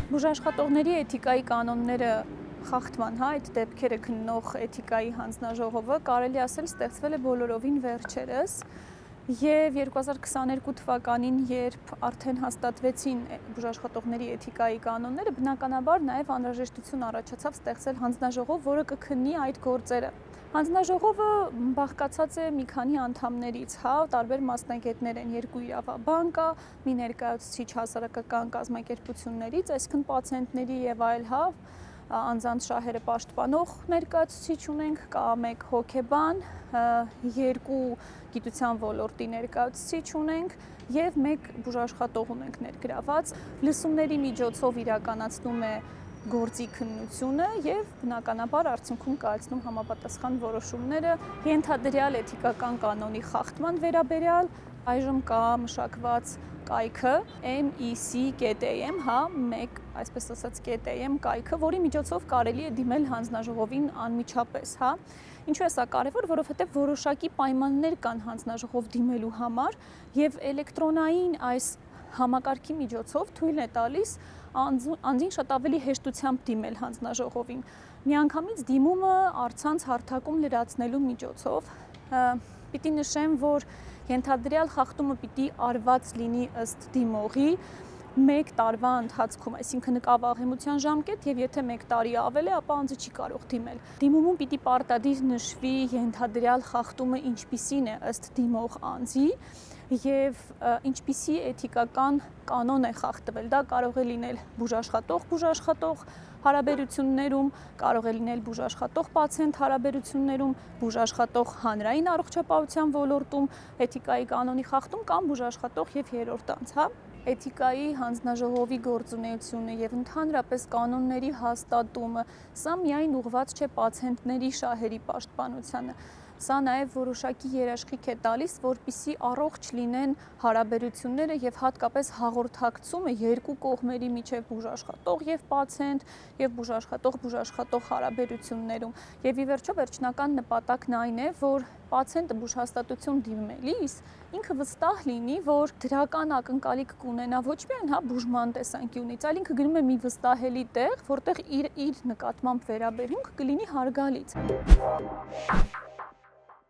Բուժաշխատողների էթիկայի կանոնները խախտման, այդ դեպքերը քննող էթիկայի հանձնաժողովը կարելի ասել ստեղծվել է բոլորովին վերջերս եւ 2022 թվականին, երբ արդեն հաստատվեցին բուժաշխատողների էթիկայի կանոնները, բնականաբար նաեւ անհրաժեշտություն առաջացավ ստեղծել հանձնաժողով, որը կքննի այդ գործերը։ Հանձնաժողովը բաղկացած է մի քանի անդամներից, տարբեր մասնագետներ են, երկու իրավաբան կա, մի ներկայացուցիչ հասարակական կազմակերպություններից, այսինքն պացիենտների եւ այլ անձանց շահերը պաշտպանող ներկայացուցիչ ունենք, կա մեկ հոգեբան, երկու գիտության ոլորտի ներկայացուցիչ ունենք եւ մեկ բուժաշխատող ունենք ներգրաված։ Լսումների միջոցով իրականացնում է գործի քննությունը եւ բնականաբար արդյունքում կայացնում համապատասխան որոշումները ենթադրյալ էթիկական կանոնի խախտման վերաբերյալ։ Այժմ կա մշակված կայքը MEC.am, մեկ, այսպես ասած .am կայքը, որի միջոցով կարելի է դիմել հանձնաժողովին անմիջապես, Ինչու է սա կարևոր, որովհետև որոշակի պայմաններ կան հանձնաժողով դիմելու համար եւ էլեկտրոնային այս համակարգի միջոցով թույլ է տալիս անձին շատ ավելի հեշտությամբ դիմել հանձնաժողովին։ Միանգամից դիմումը առցանց հարթակում լրացնելու միջոցով պիտի նշեմ, որ ենթադրյալ խախտումը պիտի արված լինի ըստ դիմողի 1 տարվա ընթացքում, այսինքն կա վաղեմության ժամկետ եւ եթե 1 տարի ավել է, ապա անձը չի կարող դիմել։ Դիմումում պիտի պարտադիր նշվի ենթադրյալ խախտումը ինչպիսին է ըստ դիմող անձի եւ ինչպիսի էթիկական կանոն է խախտվել։ Դա կարող է լինել բուժաշխատող հարաբերություններում, կարող է լինել բուժաշխատող-պացիենտ հարաբերություններում, բուժաշխատող հանրային առողջապահության ոլորտում, էթիկայի կանոնի խախտում կամ բուժաշխատող եւ երրորդ անձ, Էթիկայի հանձնաժողովի գործունեությունը եւ ընդհանրապես կանոնների հաստատումը, սա միայն ուղղված չէ պացիենտների շահերի պաշտպանությանը, սա նաեւ որոշակի երաշխիք է տալիս, որպեսզի առողջ լինեն հարաբերությունները եւ հատկապես հաղորդակցումը երկու կողմերի միջեւ բուժաշխատող եւ պացիենտ եւ բուժաշխատող հարաբերություններում։ Եվ ի վերջո վերջնական նպատակն այն է, որ պացիենտը բուժհաստատություն դիմելիս ինքը վստահ լինի, որ դրական ակնկալիք կունենա ոչ միայն բուժման տեսանկյունից, այլ ինքը գնում է մի վստահելի տեղ, որտեղ իր նկատմամբ վերաբերմունքը կլինի հարգալից։